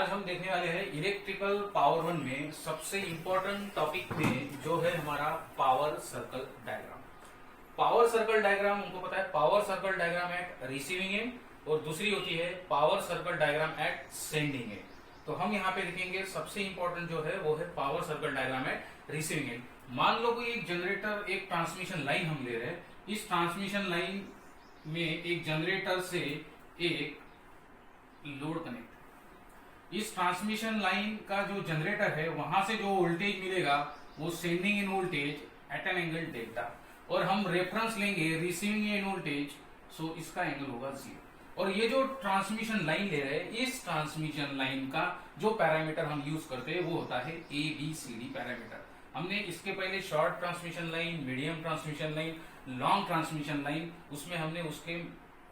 आज हम देखने वाले हैं इलेक्ट्रिकल पावर वन में सबसे इंपॉर्टेंट टॉपिक में जो है हमारा power circle diagram. Power circle diagram हमको पता है, power circle diagram eight receiving and और दूसरी होती है power circle diagram eight sending end. तो हम यहाँ पे लिखेंगे सबसे इंपॉर्टेंट जो है वो है power circle diagram eight receiving and. मान लो कोई एक जनरेटर, एक ट्रांसमिशन लाइन हम ले रहे हैं। इस ट्रांसमिशन लाइन में एक जनरेटर से एक लोड कनेक्ट, इस ट्रांसमिशन लाइन का जो जनरेटर है वहां से जो वोल्टेज मिलेगा वो sending end voltage at an angle delta, और हम रेफरेंस लेंगे रिसीविंग एंड वोल्टेज, सो इसका एंगल होगा 0। और ये जो ट्रांसमिशन लाइन ले रहे हैं, इस ट्रांसमिशन लाइन का जो पैरामीटर हम यूज करते हैं वो होता है ABCD पैरामीटर। हमने इसके पहले short transmission line, medium transmission line, long transmission line, उसमें हमने उसके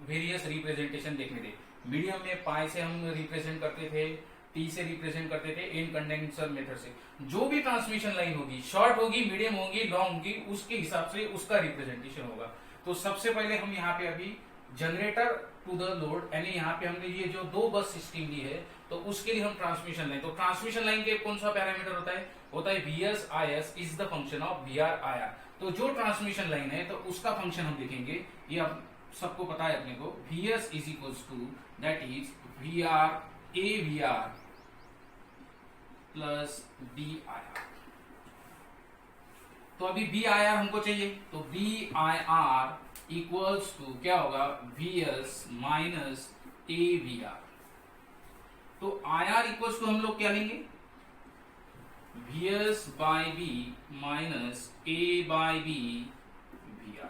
वेरियस रिप्रेजेंटेशन देखने थे। मीडियम में पाई से हम रिप्रेजेंट करते थे, टी से रिप्रेजेंट करते थे, इन कंडेंसर मेथड से। जो भी ट्रांसमिशन लाइन होगी, शॉर्ट होगी, मीडियम होगी, लॉन्ग होगी, उसके हिसाब से उसका रिप्रेजेंटेशन होगा। तो सबसे पहले हम यहाँ पे अभी जनरेटर टू द लोड, यानी यहाँ पे हमने ये जो 2 बस सिस्टम ली है तो उसके लिए हम ट्रांसमिशन लाइन, तो ट्रांसमिशन लाइन के कौन सा पैरामीटर होता है VS is the function of VR IR। तो जो ट्रांसमिशन लाइन है तो उसका फंक्शन हम लिखेंगे, ये अब सबको पता है अपने को, VS is equals to that is AVR plus BIR। तो अभी BIR हमको चाहिए, तो BIR इक्वल्स टू क्या होगा, VS माइनस AVR। तो IR इक्वल्स टू हम लोग क्या लेंगे, VS by B minus A by B VR।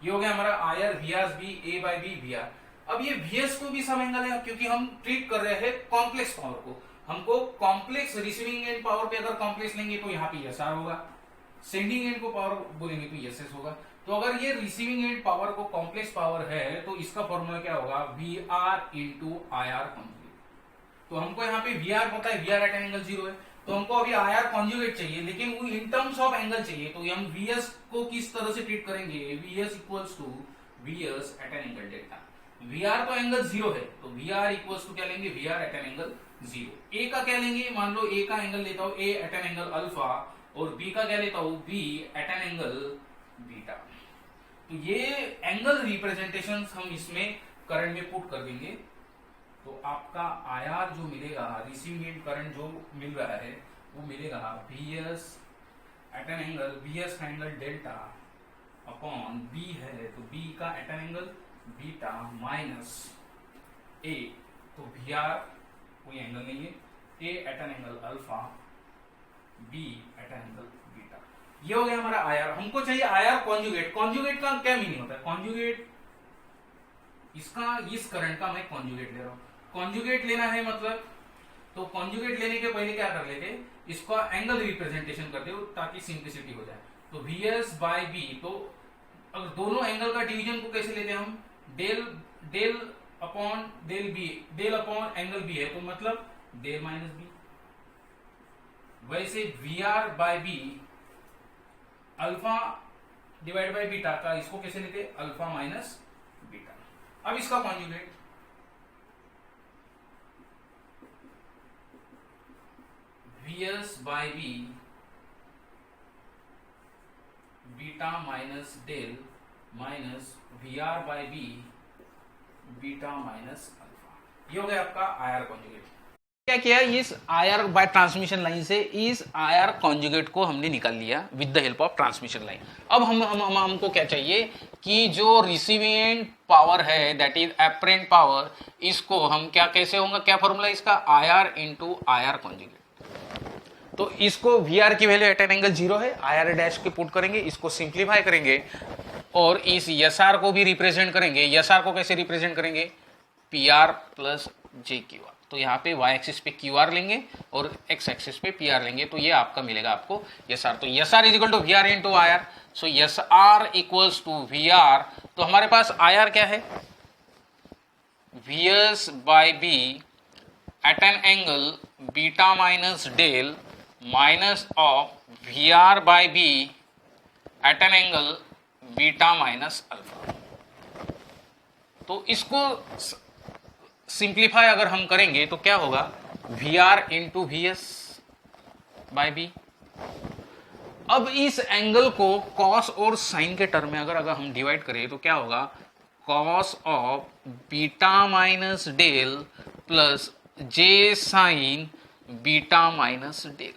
ये हो गया हमारा IR, VS B, A by B VR। अब ये VS को भी सब एंगल है, क्योंकि हम ट्रीट कर रहे हैं कॉम्प्लेक्स पावर को। हमको कॉम्प्लेक्स रिसीविंग एंड पावर पे अगर कॉम्प्लेक्स लेंगे तो यहाँ पे SR होगा, सेंडिंग एंड को पावर बोलेंगे तो SS होगा। तो अगर ये रिसीविंग एंड पावर को कॉम्प्लेक्स पावर है तो इसका फॉर्मूला क्या होगा, VR इंटू IR कॉन्जुगेट। तो हमको यहाँ पे VR पता है, VR एट एंगल 0 है, तो हमको अभी IR कॉन्जुगेट चाहिए, लेकिन वो इन टर्म्स ऑफ एंगल चाहिए। तो हम VS को किस तरह से ट्रीट करेंगे, VS equals to VS at an angle delta. VR तो एंगल 0 है, तो VR इक्वल्स टू क्या लेंगे, VR at an angle 0। A का क्या लेंगे, मान लो A का एंगल लेता हूं A at an angle alpha, और B का क्या लेता हूं B at an angle beta. तो ये एंगल रिप्रेजेंटेशन हम इसमें करंट में पुट कर देंगे, तो आपका IR जो मिलेगा, रिसीविंग एंड करंट जो मिल रहा है वो मिलेगा VS at an angle, VS का एंगल डेल्टा अपॉन B है तो B का at an angle beta minus A, तो VR कोई एंगल नहीं है, A at an angle alpha, B at an angle beta. ये हो गया हमारा IR। हमको चाहिए IR कॉन्जुगेट। कॉन्जुगेट का क्या मीनिंग होता है, कॉन्जुगेट, इसका, इस करंट का मैं कॉन्जुगेट ले रहा हूं। कॉन्जुगेट लेना है मतलब, तो कॉन्जुगेट लेने के पहले क्या कर लेते, इसका एंगल रिप्रेजेंटेशन करते हो ताकि सिंप्लिसिटी हो जाए। तो VS बाई B, तो अगर दोनों एंगल का डिवीजन को कैसे लेते हैं हम, del upon del B, del upon angle B है तो मतलब डेल माइनस B। वैसे VR by B alpha divide by beta का, इसको कैसे लेते, अल्फा माइनस बीटा। अब इसका conjugate, VS by B beta minus del minus VR by B beta minus alpha. ये हो गया आपका IR कॉन्जुगेट। क्या किया, इस IR बाय ट्रांसमिशन लाइन से इस IR कॉन्जुगेट को हमने निकाल लिया with the help of transmission line. अब हमको क्या चाहिए कि जो रिसीविंग पावर है दैट इज एपरेंट पावर, इसको हम क्या, कैसे होगा, क्या फॉर्मूला इसका, IR इंटू IR कॉन्जुगेट। तो इसको VR की वैल्यू एट एन एंगल 0 है, IR डैश के पुट करेंगे, इसको सिंप्लीफाई करेंगे और इस SR को भी रिप्रेजेंट करेंगे। SR को कैसे रिप्रेजेंट करेंगे, PR प्लस JQR। तो यहाँ पे Y एक्सिस पे QR लेंगे और X एक्सिस पे PR लेंगे, तो ये आपका मिलेगा आपको SR। तो SR is equal to VR into IR, so SR equals to VR। तो हमारे पास IR क्या है, VS by B at an angle beta minus del minus of VR by B at an angle beta minus alpha. तो इसको simplify अगर हम करेंगे तो क्या होगा, V R into V S by B. अब इस एंगल को कॉस और साइन के टर्म में अगर हम डिवाइड करें तो क्या होगा, cos of beta minus del plus J sine beta minus del,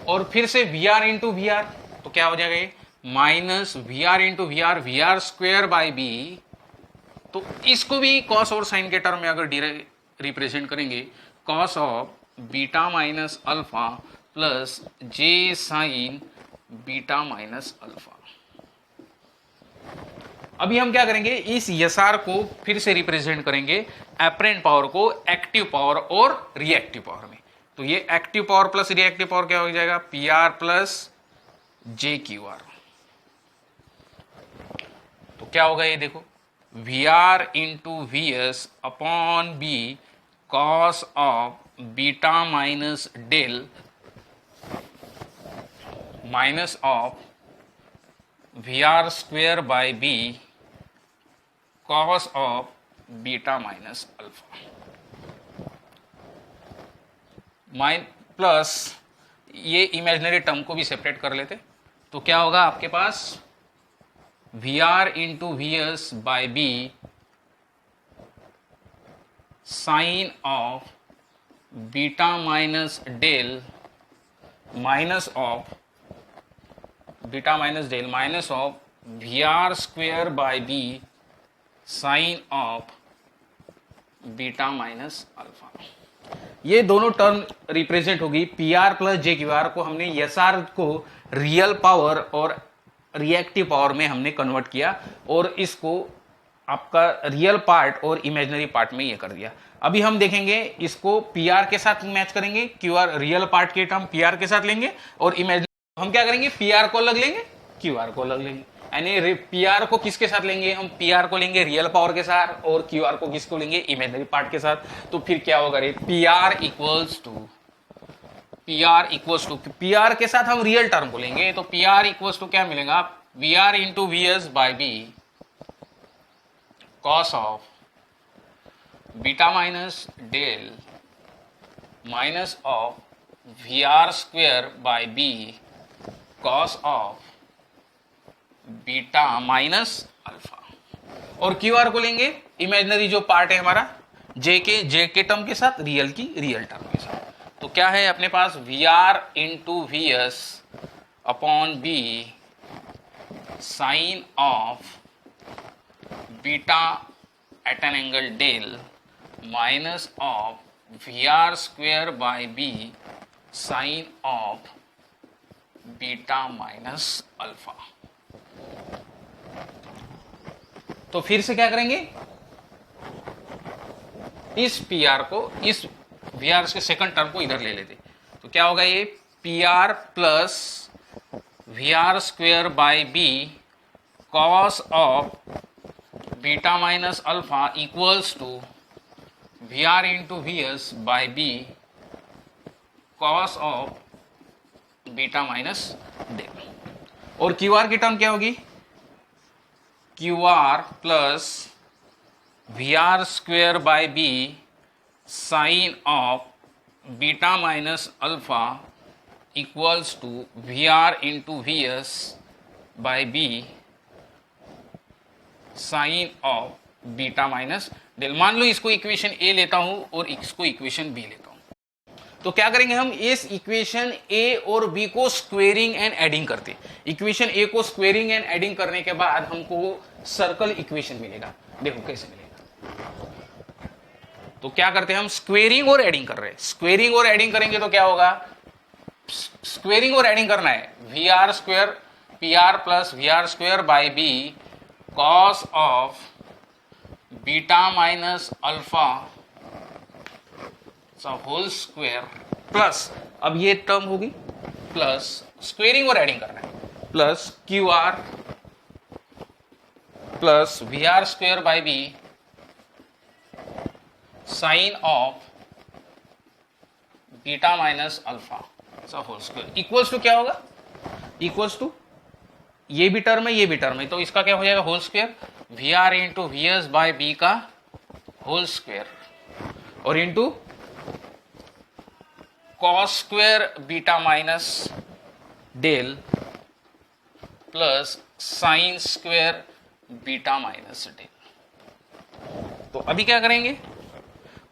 और फिर से V R into V R, तो क्या हो जाएगा ये minus V R into V R square by B. तो इसको भी कॉस और साइन के टर्म में अगर रिप्रेजेंट करेंगे, cos of beta minus alpha plus J sine beta minus alpha. अभी हम क्या करेंगे, इस यसार को फिर से रिप्रेजेंट करेंगे एपरेंट पावर को एक्टिव पावर और रिएक्टिव पावर में। तो ये active power plus reactive power क्या हो जाएगा, P R plus J Q R. तो क्या होगा ये देखो, V R into V S upon B cos of beta minus del minus of V R square by B cos of beta minus alpha plus ये imaginary term को भी separate कर लेते। तो क्या होगा आपके पास, V R into V S by B sine of beta minus del minus of beta minus del minus of V R square by B sine of beta minus alpha. ये दोनों टर्म रिप्रेजेंट होगी P R plus J Q R को हमने S R को real power और reactive power में हमने convert किया और इसको आपका रियल पार्ट और इमेजिनरी पार्ट में ये कर दिया। अभी हम देखेंगे इसको पी आर के साथ मैच करेंगे, क्यू आर रियल पार्ट के टर्म पी आर के साथ लेंगे और इमेजिनरी हम क्या करेंगे, पी आर को अलग लेंगे क्यू आर को अलग लेंगे। यानी पी आर को किसके साथ लेंगे, हम पी आर को लेंगे रियल पावर के साथ और क्यू आर को किसको लेंगे, इमेजिनरी पार्ट के साथ। तो फिर क्या होगा रे, P R equals to P R के साथ हम रियल टर्म को लेंगे तो पी आर इक्वल्स टू क्या मिलेगा, V R into V S by B cos of beta minus del minus of V R square by B cos of beta minus alpha. और Q R को लेंगे imaginary जो part है हमारा जे के term के साथ, रियल की रियल टर्म के साथ। तो क्या है अपने पास, V R into V S upon B sine of beta at an angle del minus of V R square by B sine of beta minus alpha. तो फिर से क्या करेंगे, इस पी आर को, इस वी आर के सेकंड टर्म को इधर ले लेते। तो क्या होगा ये, P R plus V R square by B cos of beta minus alpha equals to V R into V S by B cos of beta minus del. और क्यू आर की टर्म क्या होगी, Q R plus V R square by B sine of beta minus alpha equals to V R into V S by B sine of beta minus del. मान लो इसको equation ए लेता हूं और इसको इक्वेशन बी लेता हूं। तो क्या करेंगे हम, इस इक्वेशन ए और बी को स्क्वेयरिंग एंड एडिंग करते। इक्वेशन ए को स्क्वेयरिंग एंड एडिंग करने के बाद हमको सर्कल इक्वेशन मिलेगा। देखो कैसे मिलेगा, तो क्या करते हैं हम, स्क्वेयरिंग और एडिंग कर रहे हैं। स्क्वेयरिंग और एडिंग करेंगे तो क्या होगा, स्क्वेयरिंग और एडिंग करना है, V R square P R plus V R square by B cos of beta minus alpha whole square plus, अब ये टर्म होगी प्लस, स्क्वेयरिंग और एडिंग करना है, plus Q R plus V R square by B sine of beta minus alpha whole square equals to क्या होगा, equals to ये भी टर्म है ये भी टर्म है, तो इसका क्या हो जाएगा, whole square V R into V S by B का होल स्क्वेयर और into cos square beta minus del plus sine square beta minus del. तो अभी क्या करेंगे,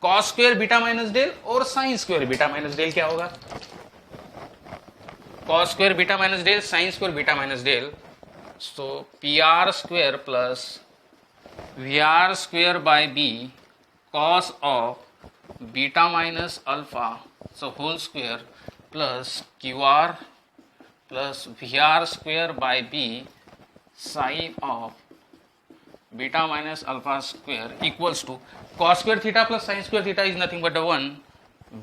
cos square beta minus del और sine square beta minus del क्या होगा, cos square beta minus del sine square beta minus del. So P R square plus V R square by B cos of beta minus alpha so whole square plus Q R plus V R square by B sine of beta minus alpha square equals to cos square theta plus sin square theta is nothing but the 1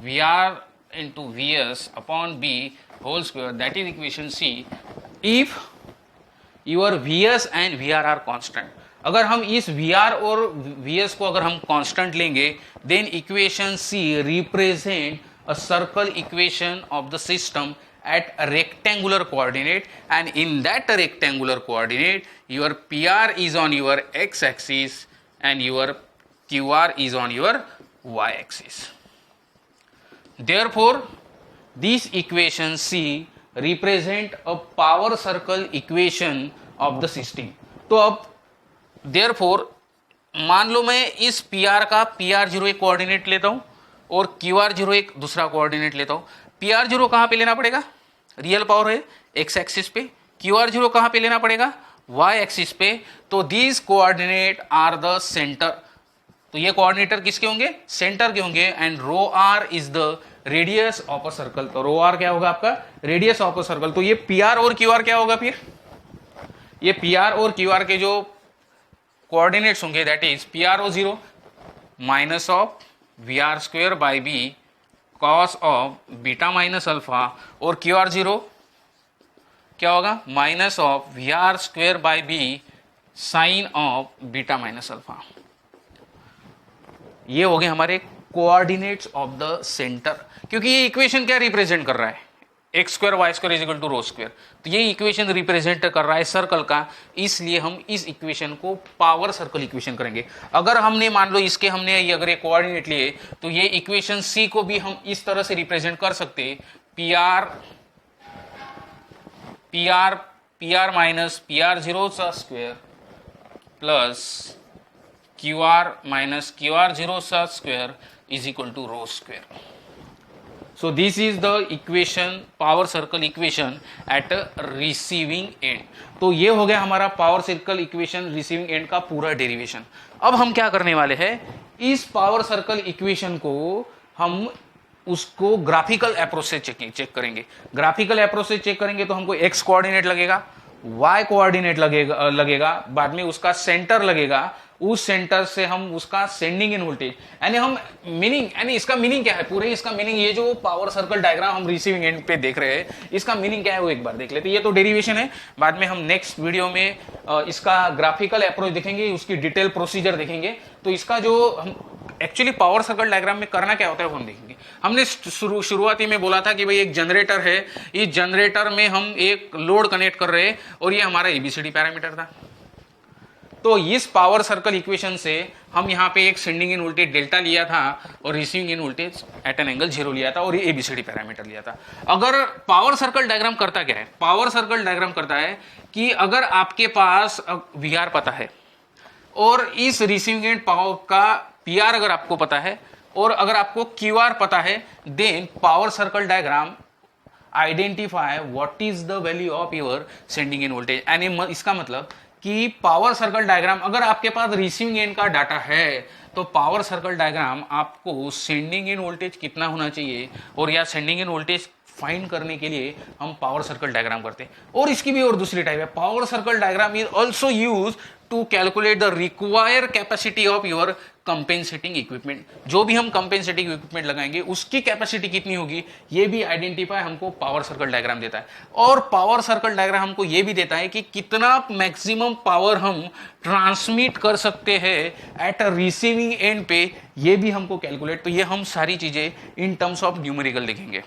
VR into VS upon B whole square, that is equation C. If your VS and VR are constant, अगर हम इस VR और VS को अगर हम constant लेंगे, then equation C represent a circle equation of the system at a rectangular coordinate, and in that rectangular coordinate your PR is on your x axis and your QR is on your y axis. Therefore, this equation C represent a power circle equation of the system. तो अब therefore मान लो मैं इस PR का PR0 एक coordinate लेता हूं और QR0 एक दूसरा कोऑर्डिनेट लेता हूं। PR0 कहां पे लेना पड़ेगा, रियल पावर है x एक्सिस पे, QR0 कहां पे लेना पड़ेगा, y एक्सिस पे। तो these coordinate are the center, तो ये कोऑर्डिनेटर किसके होंगे, सेंटर के होंगे। And rho R is the radius of a circle, तो रो आर क्या होगा आपका, रेडियस ऑफ अ सर्कल। तो ये पी आर और क्यू आर क्या होगा, फिर ये पी आर और क्यू आर के जो कोऑर्डिनेट्स होंगे that is P R O 0 minus of V R square by B cos of beta minus alpha, और क्यू आर 0 क्या होगा, minus of V R square by B sine of beta minus alpha. ये हो गए हमारे coordinates of the centre, क्योंकि ये equation क्या रिप्रेजेंट कर रहा है, X square Y square is equal to rho square. तो ये इक्वेशन रिप्रेजेंट कर रहा है सर्कल का, इसलिए हम इस इक्वेशन को पावर सर्कल इक्वेशन करेंगे। अगर हमने मान लो इसके हमने ये अगर एक कोऑर्डिनेट लिए, तो ये इक्वेशन सी को भी हम इस तरह से रिप्रेजेंट कर सकते, P R minus P R 0 सा square plus Q R minus Q R 0 सा square is equal to rho square. So this is the equation, power circle equation at receiving end. तो ये हो गया हमारा power circle equation receiving end का पूरा derivation. अब हम क्या करने वाले हैं, इस पावर सर्कल इक्वेशन को हम उसको ग्राफिकल अप्रोच से चेक करेंगे। ग्राफिकल अप्रोच से चेक करेंगे तो हमको एक्स कोऑर्डिनेट लगेगा, वाई कोऑर्डिनेट लगेगा, बाद में उसका सेंटर लगेगा, उस सेंटर से हम उसका सेंडिंग इन वोल्टेज, यानी हम मीनिंग, यानी इसका मीनिंग क्या है, पूरे इसका मीनिंग, ये जो पावर सर्कल डायग्राम हम रिसीविंग एंड पे देख रहे हैं इसका मीनिंग क्या है वो एक बार देख लेते हैं। ये तो डेरिवेशन है, बाद में हम नेक्स्ट वीडियो में इसका ग्राफिकल अप्रोच देखेंगे, उसकी डिटेल प्रोसीजर देखेंगे। तो इसका जो हम एक्चुअली पावर सर्कल डायग्राम में करना क्या होता है वो हम देखेंगे। हमने शुरुआती में बोला था कि भाई एक जनरेटर है, इस जनरेटर में हम एक लोड कनेक्ट कर रहे हैं और ये हमारा एबीसीडी पैरामीटर था। तो इस पावर सर्कल इक्वेशन से हम यहाँ पे एक सेंडिंग इन वोल्टेज डेल्टा लिया था और receiving end voltage at an angle 0 लिया था और ये एबीसीडी पैरामीटर लिया था। अगर पावर सर्कल डायग्राम करता क्या है, पावर सर्कल डायग्राम करता है कि अगर आपके पास वी आर पता है और इस रिसीविंग एंड पावर का पी आर अगर आपको पता है और अगर आपको क्यू आर पता है, then power circle diagram identify what is the value of your sending end voltage. यानी इसका मतलब कि पावर सर्कल डायग्राम, अगर आपके पास रिसीविंग एंड का डाटा है तो पावर सर्कल डायग्राम आपको सेंडिंग इन वोल्टेज कितना होना चाहिए और या सेंडिंग इन वोल्टेज फाइंड करने के लिए हम पावर सर्कल डायग्राम करते हैं। और इसकी भी और दूसरी टाइप है, power circle diagram is also use to calculate the require capacity of your compensating equipment. जो भी हम कंपेंसेटिंग इक्विपमेंट लगाएंगे उसकी कैपेसिटी कितनी होगी ये भी आइडेंटिफाई हमको पावर सर्कल डायग्राम देता है। और पावर सर्कल डायग्राम हमको ये भी देता है कि कितना मैक्सिमम पावर हम ट्रांसमिट कर सकते हैं एट अ रिसीविंग एंड पे, ये भी हमको कैलकुलेट। तो ये हम सारी चीजें इन टर्म्स ऑफ न्यूमेरिकल देखेंगे।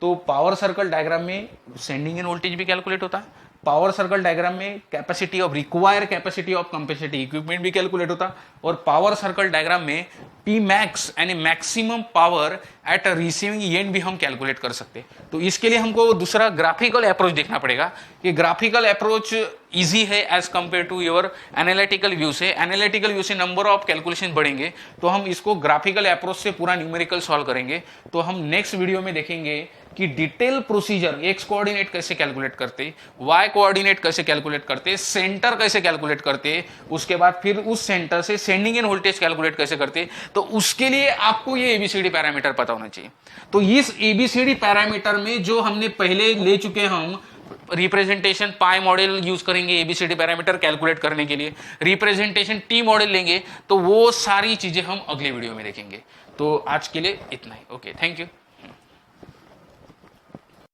तो पावर सर्कल डायग्राम में सेंडिंग इन वोल्टेज भी कैलकुलेट होता है, पावर सर्कल डायग्राम में capacity of require capacity of compensating equipment भी कैलकुलेट होता, और पावर सर्कल डायग्राम में पी मैक्स यानी maximum power at receiving end भी हम कैलकुलेट कर सकते हैं। तो इसके लिए हमको दूसरा ग्राफिकल अप्रोच देखना पड़ेगा कि ग्राफिकल अप्रोच इजी है as compare to your analytical view से। एनालिटिकल व्यू से नंबर ऑफ कैलकुलेशन बढ़ेंगे, तो हम इसको ग्राफिकल अप्रोच से पूरा न्यूमेरिकल सॉल्व करेंगे। तो हम नेक्स्ट वीडियो में देखेंगे कि डिटेल प्रोसीजर एक्स कोऑर्डिनेट कैसे कैलकुलेट करते, वाई कोऑर्डिनेट कैसे कैलकुलेट करते, सेंटर कैसे कैलकुलेट करते, उसके बाद फिर उस सेंटर से सेंडिंग एंड वोल्टेज कैलकुलेट कैसे करते। तो उसके लिए आपको ये एबीसीडी पैरामीटर पता होना चाहिए। तो इस एबीसीडी पैरामीटर में जो हमने पहले ले चुके हैं, हम रिप्रेजेंटेशन पाई मॉडल यूज करेंगे एबीसीडी पैरामीटर कैलकुलेट करने के लिए, रिप्रेजेंटेशन टी मॉडल लेंगे, तो वो सारी चीजें हम अगले वीडियो में देखेंगे। तो आज के लिए इतना ही। Okay, thank you.